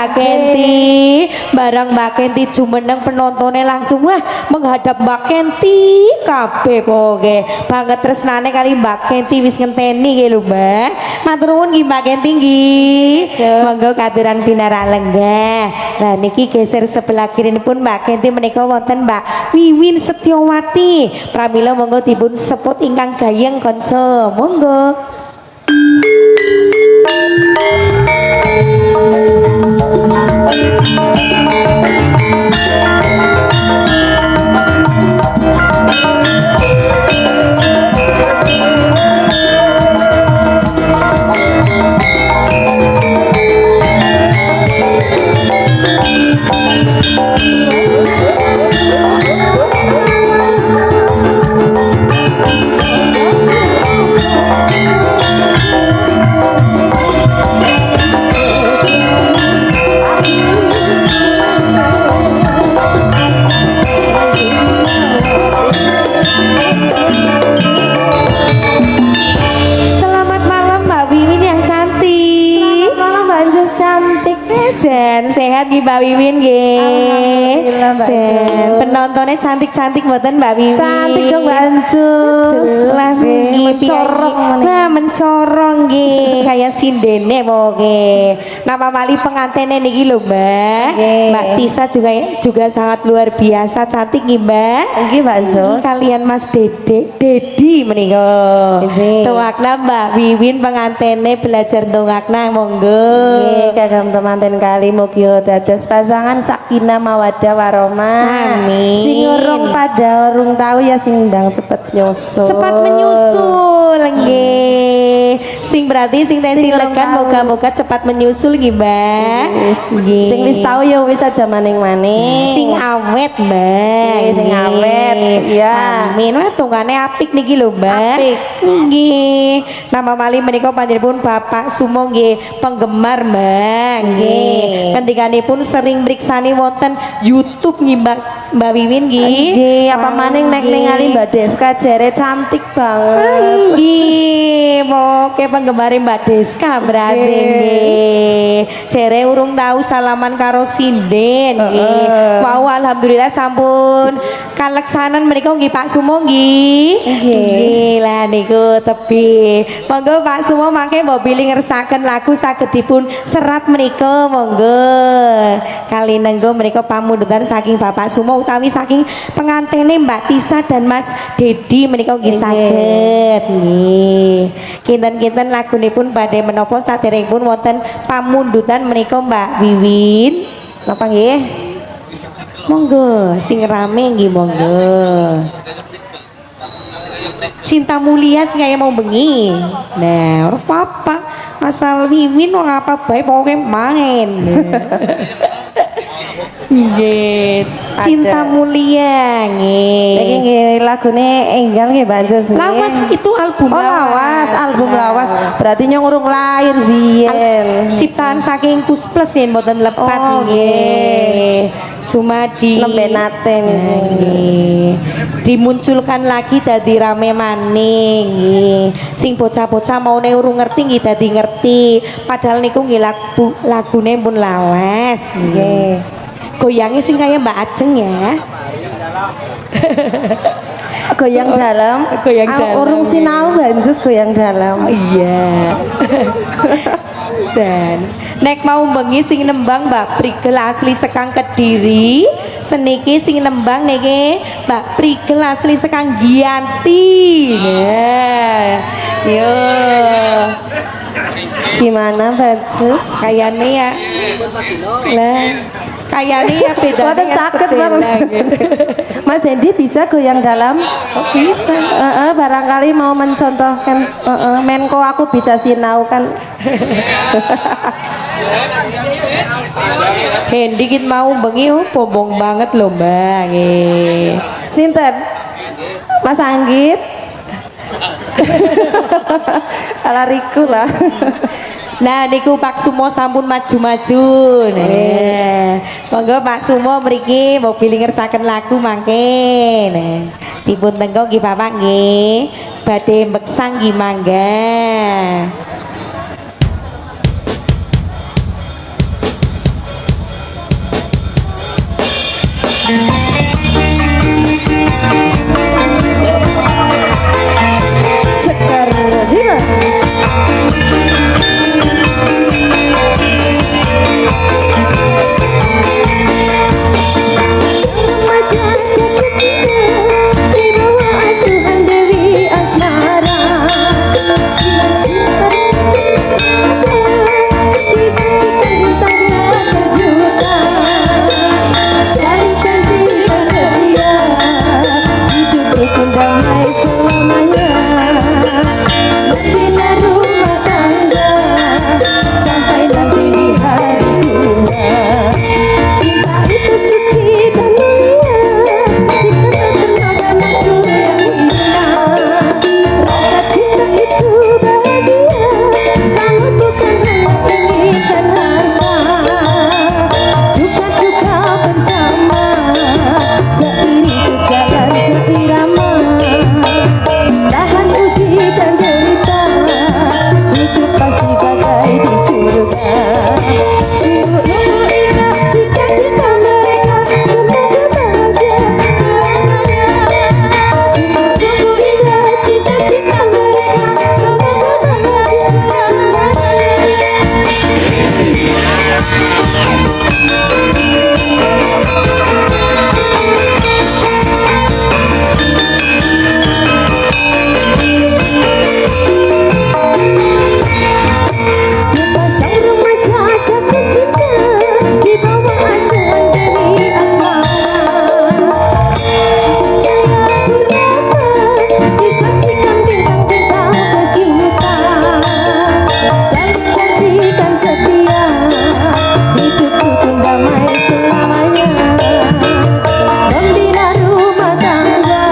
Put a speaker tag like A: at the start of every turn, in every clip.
A: Mbak Kenti. Barang Mbak Kenti jumeneng penontonnya langsung wah menghadap Mbak Kenti kabeh pokoke. Banget tresnane kali Mbak Kenti wis ngenteni nggih lho Mbak. Matur nuwun nggih Mbak Kenti nggih. Monggo katuran pinarak lenggah. Lah niki geser sebelah kirinipun Mbak Kenti menika wonten Mbak Wiwin Setyowati. Pramila monggo dipun seput ingkang gayeng kanca. Monggo. Jen sehat nggih Mbak Wiwin nggih. Jen penontonnya cantik-cantik mboten Mbak Wiwin.
B: Cantik dong Mbak Anjus.
A: Jelas nggih mencorong. Nah mencorong nggih kayak sindene pokoke. Nama mali pengantene niki lho Mbak. Mbak Tisa juga sangat luar biasa cantik nggih Mbak.
B: Nggih Mbak Anjus.
A: Kalian Mas Dedi menika. Tungakna Mbak Wiwin pengantene belajar tungakna monggo.
B: Nggih kagem temanten kali mugi dados pasangan sakinah mawaddah warahmah.
A: Amin.
B: Sing urung pada urung tahu ya sing ndang cepet nyusul.
A: Cepat menyusul nggih. Sing berarti sing tensi lekan moga-moga cepat menyusul nggih Mbak. Nggih.
B: Sing wis tahu ya wis aja maning-maning.
A: Sing awet Mbak.
B: Sing awet. Ya.
A: Amin. Wah tungane apik niki lho Mbak.
B: Apik.
A: Nggih. Nama mali menika panjenenganipun Bapak Sumo nggih penggemar Mbak. Nggih. Kendikanipun sering mriksani wonten YouTube nggih Mbak Wiwin nggih.
B: Nggih, apa maning nek ningali Mbak Deska jere cantik banget.
A: Nggih, moke penggemar Mbak Deska berarti nggih. Jere urung tahu salaman karo sinden nggih. Wow, alhamdulillah sampun kaleksanan menika nggih Pak Sumo nggih. Nggih, lah niku tebi. Monggo Pak Sumo mangke mbok bilih ngersaken lagu saged dipun serat menika monggo. Kali nenggo menika pamundutan saking Bapak Sumo utawi saking pengantene Mbak Tisa dan Mas Dedi menika nggih saged nggih. Kinten-kinten lagunipun badhe menapa saderengipun wonten pamundutan menika Mbak Wiwin. Napa nggih? Monggo sing rame nggih monggo. Cinta mulia sing kaya mau bengi. Nah, ora apa-apa. Asal Wiwin wong apa bae pokoke main. Nggih. Cinta mulia nggih.
B: Iki nggih lagune enggal nggih Mbak Anjus.
A: Lawas itu album
B: lawas, album lawas. Berarti nyong urung lahir biyen.
A: Ciptaan saking Kus Plus yen mboten lepat nggih. Cuma di
B: lembenate
A: nggih. Dimunculkan lagi dadi rame maning nggih. Sing bocah-bocah maune urung ngerti nggih dadi ngerti. Padahal niku nggih lagune pun lawas nggih. Goyangnya sing kayak Mbak Ajeng ya.
B: Goyang dalam.
A: Goyang dalam.
B: Urung sinau Banjus goyang dalam.
A: Oh, iya. Dan nek mau bengi sing nembang Mbak Prigel asli sekang Kediri. Seniki sing nembang niki Mbak Prigel asli sekang Giyanti. Nah. Yo.
B: Gimana Banjus?
A: Kayaknya ya. Lah. Kayaknya ya beda.
B: Waduh caket banget. Mas Hendi bisa goyang dalam?
A: Oh, bisa.
B: Barangkali mau mencontohkan. Menko aku bisa sinau kan.
A: Hendi kit mau bengi bombong banget loh Mbak.
B: Sinten? Mas Anggit. Alariku lah.
A: Nah niku Pak Sumo sampun maju-maju. Nah, monggo Pak Sumo mriki mau pilih ngersaken lagu mangke. Nah, dipun tenggo nggih Bapak nggih. Badhe mbeksang nggih mangga.
B: Sekar Zima. Remaja jatuh cinta di bawah asuhan Dewi Asmara. Disaksikan bintangnya sejuta. Saling janji dan setia, hidup rukun damai selamanya. Membina rumah tangga sampai nanti di hari tua. Cinta itu suci dan mulia, jika tak kenal dan nafsu yang hina. Rasa cinta itu bahagia, kalau bukan hanya inginkan harta. Suka duka bersama, seiring sejalan seirama. Tahan uji dan derita, hidup pasti bagai di surga. Sungguh indah cita-cita mereka, semoga bahagia selamanya. Sungguh indah cita-cita mereka, semoga bahagia sepasang remaja jatuh cinta di bawah asuhan Dewi Asmara. Jaya Purnama disaksikan bintang-bintang sejuta. Saling janjikan setia, hidup rukun damai selamanya. Membina rumah tangga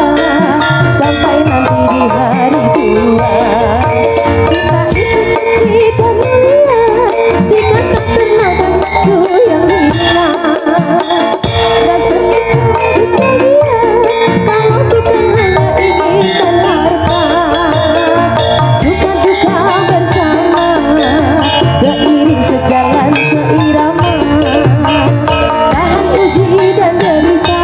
B: sampai nanti di hari tua. Cinta itu suci dan mulia, jika tak kenal dan nafsu yang hina. Rasa cinta itu bahagia, kalau bukan hanya inginkan harta. Suka duka bersama, seiring sejalan seirama. Tahan uji dan derita,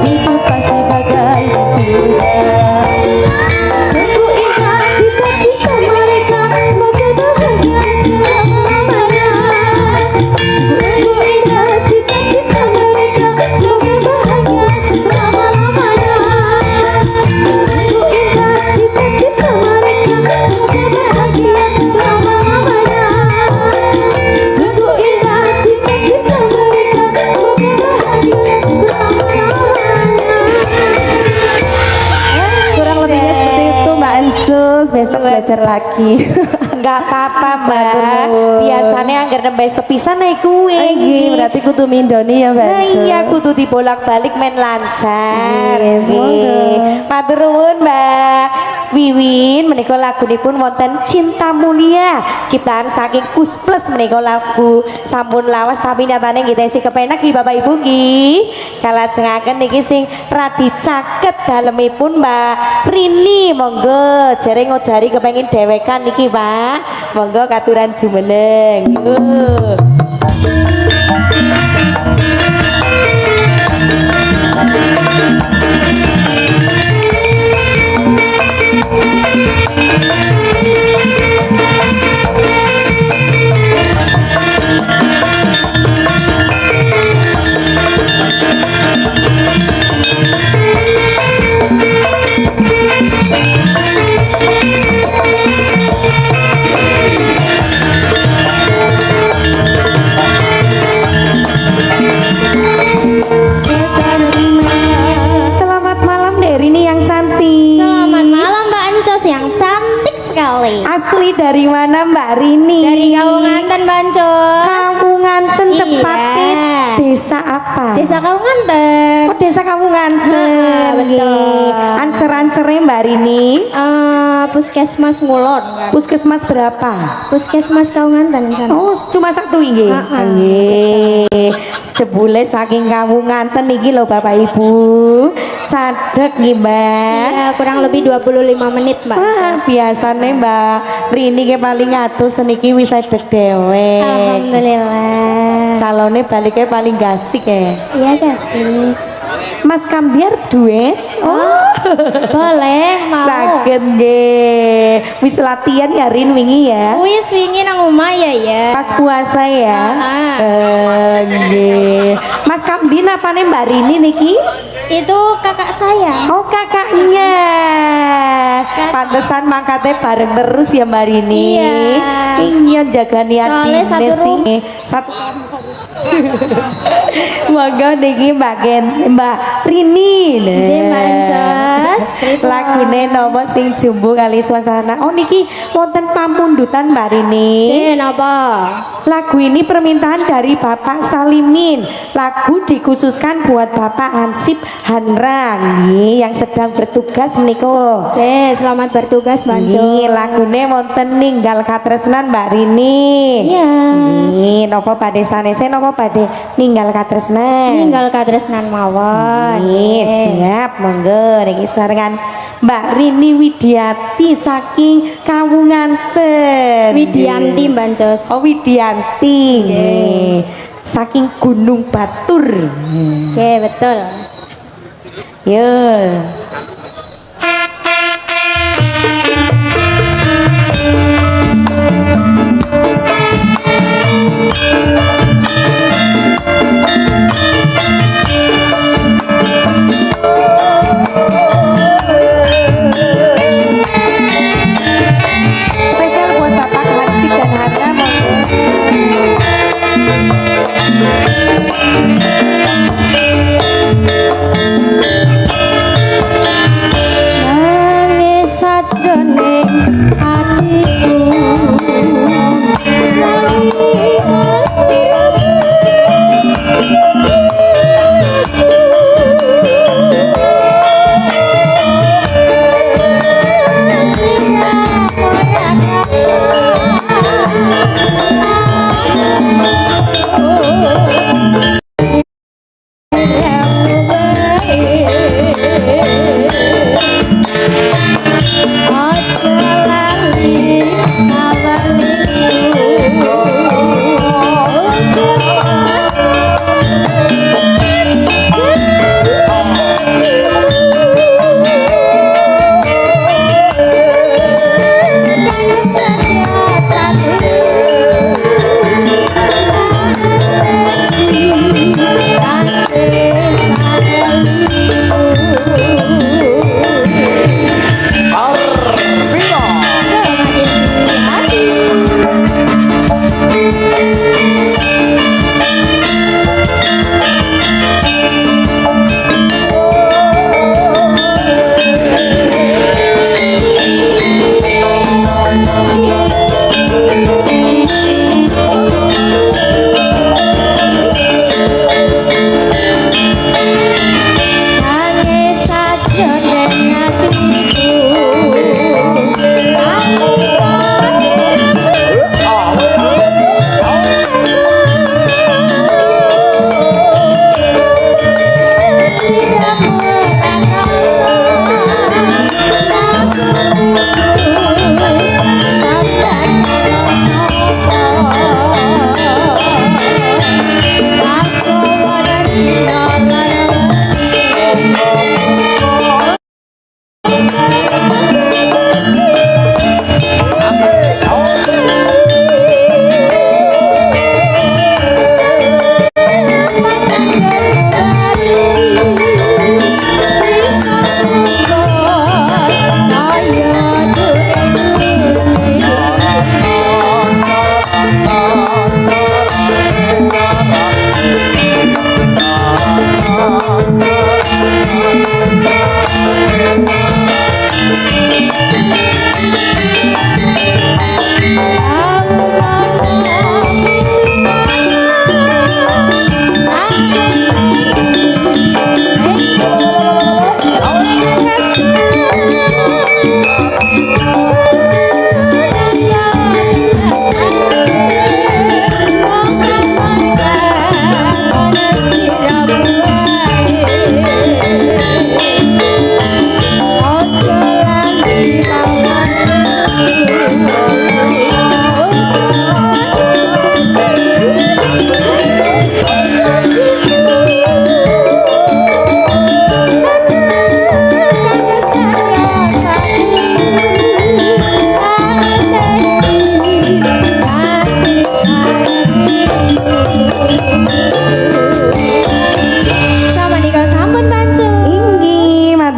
B: hidup pasti bagai di surga. Sungguh indah cita-cita mereka, semoga bahagia selama-lamanya. Sungguh indah cita-cita mereka, semoga bahagia selama-lamanya. Sungguh indah cita-cita mereka, semoga bahagia selama-lamanya. Sungguh indah cita-cita mereka, semoga bahagia selama-lamanya. Kurang lebihnya seperti itu Mbak Encus, besok belajar lagi.
A: Enggak apa-apa mbak,
B: nuwun.
A: biasanya anggar nembah sepisan naik kue.
B: Berarti kudu mindoni ya Mbak
A: Nah
B: Encus.
A: iya kudu dibolak-balik main lancar.
B: Nggih, semoga.
A: Matur nuwun Mbak Wiwin menika lagunipun wonten Cinta Mulia ciptaan saking Kus Plus menika lagu sampun lawas tapi nyatane kita isi kepenak nggih Bapak Ibu nggih. Kalajengaken niki sing radi caket dalemipun Mbak Rini monggo jere ngojari kepengin dewekan niki Pak. Monggo katuran jumeneng. Yuk. Selamat malam Derini yang cantik.
C: Selamat malam Mbak Encos yang cantik sekali.
A: Asli dari mana Mbak Rini?
C: Dari Kawunganten Mbak Encos.
A: Kawunganten
C: Iya.
A: tepatnya desa apa?
C: Desa Kawunganten.
A: Oh desa Kawunganten.
C: Betul.
A: Ancer-ancernya Mbak Rini.
C: Puskesmas Ngulon.
A: Puskesmas berapa?
C: Puskesmas Kawunganten di sana.
A: Oh cuma satu ini. Nggih. Jebule saking Kawunganten iki lho Bapak Ibu. cadek nih Mbak.
C: Iya, kurang lebih 25 menit, Mbak.
A: Wah, biasanya Mbak Rini ke paling atus seniki wis edek dhewe.
C: Alhamdulillah.
A: Calonnya baliknya paling gasik ya.
C: Iya kasih.
A: Mas Kambiar duet. Oh,
C: Boleh, mau.
A: saged nggih. Wis latihan ya Rin wingi ya.
C: Wis wingi nang omah ya.
A: Pas puasa ya. Nggih. Mas Kamdin apane Mbak Rini niki?
C: Itu kakak saya.
A: Oh, kakaknya. Pantesan mangkatnya bareng terus ya Mbak Rini. Iya jagani
C: Soalnya
A: adine
C: satu room.
A: sih. Satu Monggo niki Mbak Rini.
C: Nggih, Mbak Encos.
A: Lagune napa sing jumbo kali suasana. Oh niki wonten pamundutan Mbak Rini.
C: Napa?
A: Lagu ini permintaan dari Bapak Salimin. Lagu dikhususkan buat Bapak Hansip Hanra nggih, yang sedang bertugas menika.
C: Selamat bertugas, Mbak Encos.
A: Nggih, lagune wonten ninggal katresnan Mbak Rini.
C: Iya.
A: Nggih, napa badhe sanese napa badhe ninggal katresnan?
C: Ninggal katresnan mawon.
A: Nggih, siap monggo niki sarengan Mbak Rini Widiati saking Kawunganten.
C: Widianti, Mbak Encos.
A: Oh Widianti. Nggih. Saking Gunung Batur.
C: Oke, betul.
A: Yo. Spesial buat Bapak Hansip dan Hana monggo.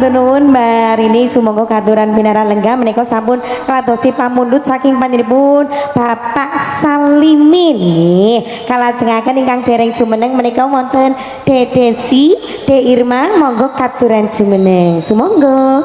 A: matur nuwun Mbak Rini sumangga katuran binaran lenggah menika sampun kladosi pamundhut saking panjenenganipun Bapak Salimin nggih. Kalajengaken ingkang dereng jumeneng menika wonten Dedesi, De Irma monggo katuran jumeneng. Sumangga.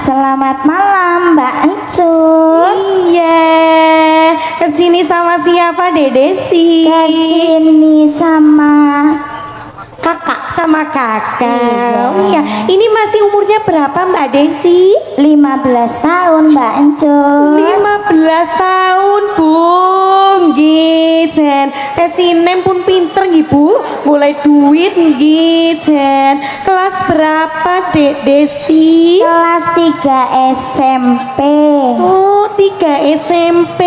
C: Selamat malam Mbak Encus.
A: Iya, kesini sama siapa Dedesi?
C: Kesini sama kakak.
A: Sama kakak.
C: Iya.
A: Oh iya, ini masih umurnya berapa Mbak Desi?
C: 15 tahun Mbak Encus.
A: 15 tahun Bung Gijen. Tesinem pun pinter nggih Bu, mulai duit Gijen. Kelas berapa Dek Desi?
C: Kelas 3 SMP.
A: Oh, 3 SMP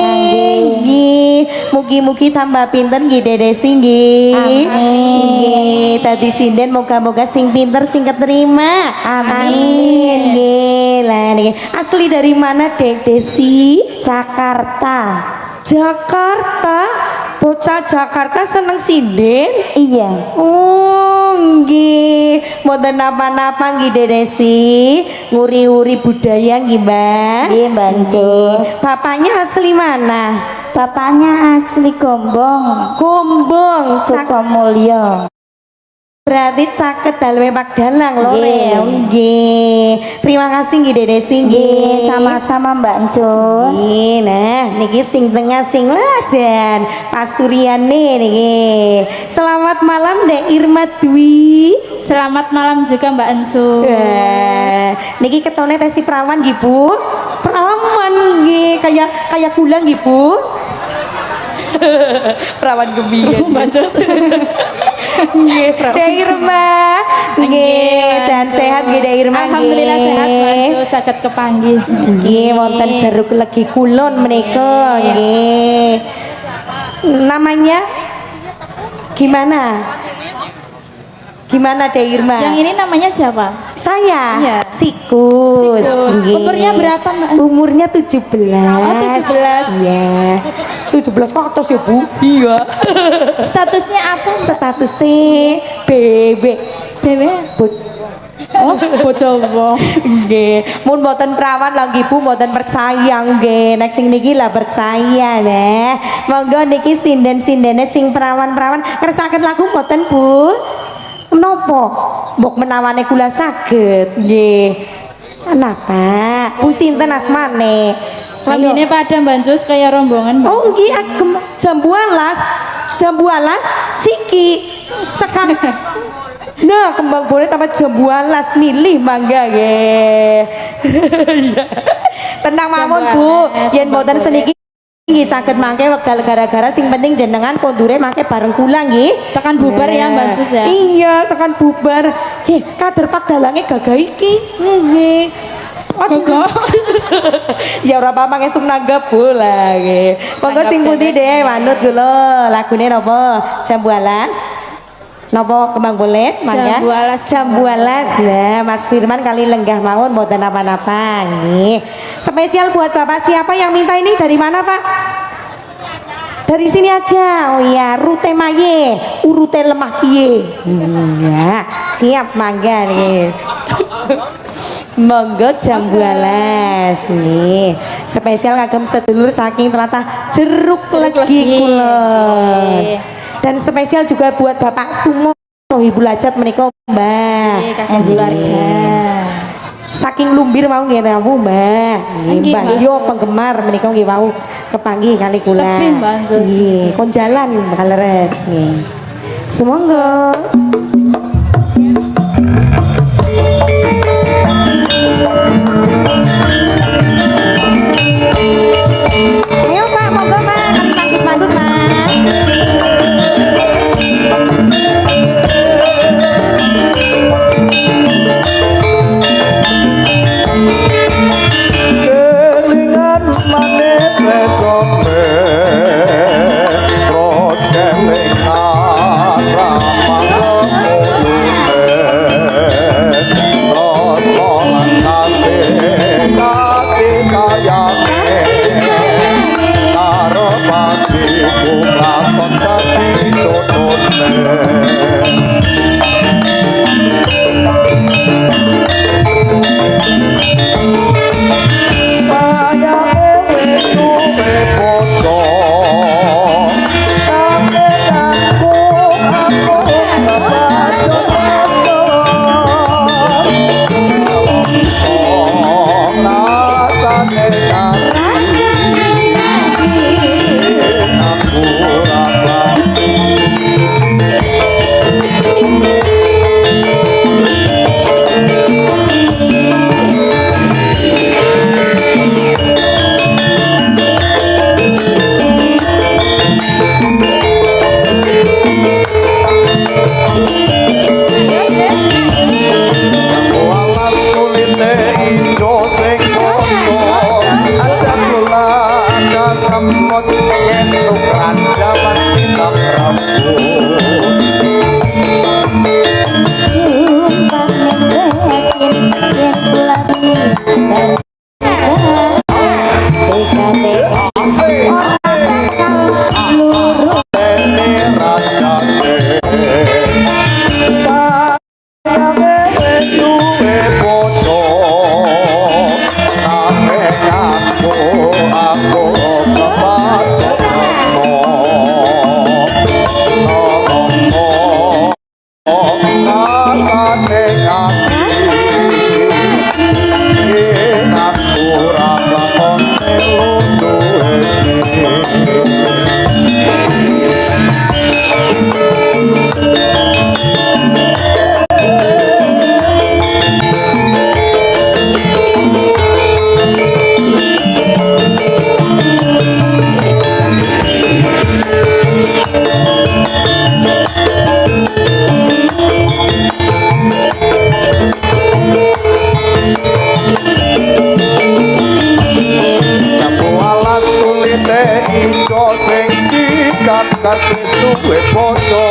A: nggih. Mugi-mugi tambah pinter nggih Dek Desi nggih.
C: Amin.
A: Nggih, tadi sinden moga-moga sing pinter sing keterima.
C: Amin.
A: Nggih. Lah niki asli dari mana Dek Desi?
C: Jakarta.
A: Jakarta. Bocah Jakarta seneng sinden.
C: Iya.
A: Oh nggih, mboten napa-napa nggih Dek Desi, nguri-uri budaya nggih Mbak.
C: Nggih Mbak Encus.
A: Bapaknya asli mana?
C: Bapaknya asli Gombong,
A: Gombong.
C: Sukomulyo.
A: Berarti caket daleme Pak Dalang lho
C: Nggih.
A: nggih. Terima kasih nggih Dek Desi
C: Nggih,
A: nggih.
C: sama-sama Mbak Encus.
A: Nggih, nah niki sing tengah sing wajan pasuriane niki. Selamat malam Dek Irma Dwi.
D: Selamat malam juga Mbak Ensu.
A: Niki ketone tesi perawan nggih Bu. Perawan nggih, kayak kula nggih Bu. Perawan gembiyen.
D: Mbak Ensus.
A: Nggih, Dek Irma. Nggih, dan sehat nggih Dek Irma.
D: Alhamdulillah sehat Mbak Ensus, saged kepanggih.
A: Nggih, wonten jeruk legi kulon menika nggih. Namanya gimana? Gimana Dek Irma?
D: Yang ini namanya siapa?
A: Saya,
D: Iya.
A: Sikus.
D: Sikus.
A: Nggih.
D: Umurnya berapa, Mbak?
A: Umurnya 17.
D: Oh, 17.
A: Iya. 17 kok atas ya, Bu? Iya.
D: Statusnya apa?
A: Statusnya bebek.
D: Bebek. Oh, bojowo.
A: Nggih, mun mboten perawan lagi Bu, mboten percaya nggih. Nek sing niki lah percaya neh. Monggo niki sinden-sindene sing perawan-perawan ngersakaken lagu mboten Bu? Menapa? Mbok menawane kula saged nggih. Napa? Bu sinten asmane?
D: Lambene pada Mbak Ensus kayak rombongan. Mbak.
A: Oh nggih agem jambu alas. Jambu alas siki sekang. Nah, kembang boleh tambah jambu alas milih mangga nggih. Iya. Tenang mawon Bu, yen mboten seniki nggih saged mangke wekdal gara-gara sing penting jenengan kondure mangke bareng kula nggih.
D: Tekan bubar ya Mbak Ensus ya.
A: Iya, tekan bubar. Nggih, kader Pak Dalange gagah iki. Nggih.
D: Gogo.
A: Ya ora apa-apa ngesuk nanggap bola nggih. Monggo sing putih deh manut kula. Lagune napa? Jambu alas. Napa kembang bolet mangga?
D: Jambu alas.
A: Jambu alas. Nah, Mas Firman kali lenggah mawon mboten apa-apa nggih. Spesial buat Bapak siapa yang minta ini dari mana, Pak? Dari sini aja. Oh iya, rute maye, urute lemah kiye. Ya, siap mangga nih. Monggo jambu alas nih. Spesial kagem sedulur saking ternyata jeruk legi kulon. Dan spesial juga buat Bapak Sumo Ibu Lajat menika Mbak.
D: Kakak keluarga.
A: Saking lumbir mau nggih napa Mbak. Nggih, Mbak yo penggemar menika nggih mau. kepanggih kali kula.
D: Tebih, Mbak Anjus.
A: Nggih, kon jalan kaleres nggih. Semonggo. Ayo Pak, monggo Pak, kami pantut Pak.
E: Kelingan manis resone terus kelingan ramah kemulune terus tolong kasih sayangnya karo patiku lakon dadi contohne sayang wis duwe bojo tapi aku kebaca rasane aku rasa walas kulite ijo sing kono ada kula ada semut esuk randa pasti tak rambut
C: Sumpah ngebatin yang pelabin Teka-teka
E: ini randane sayang wis duwe bojo tapi aku kebaca rasane ati aku rasa kon melu duwe Jambu alas kulite ijo sing dikakas wis duwe bojo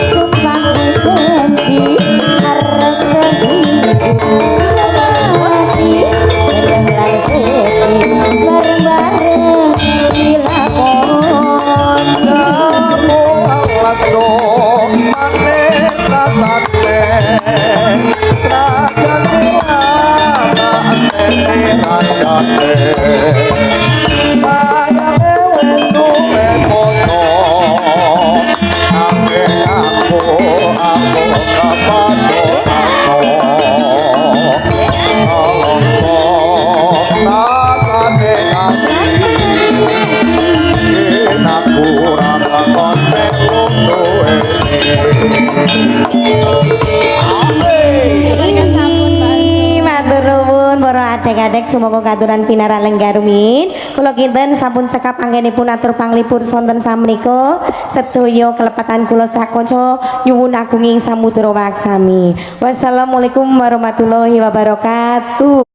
C: Sumpah janji harap sehidup semati sedang langsung bareng-bareng dilakon
E: Jambu alas do manis rasane senajan rada antene randane sayang wis duwe bojo tapi aku kebaca rasane ati aku rasa kon melu duwe
A: Matur nuwun para adek-adek semoga katuran pinara lenggarumin. Kula kinten sampun cekap anggenipun atur panglipur sonten samriko sedaya kelepatan kula sakonco nyuwun agunging samudra waksami. Wassalamualaikum warahmatullahi wabarakatuh.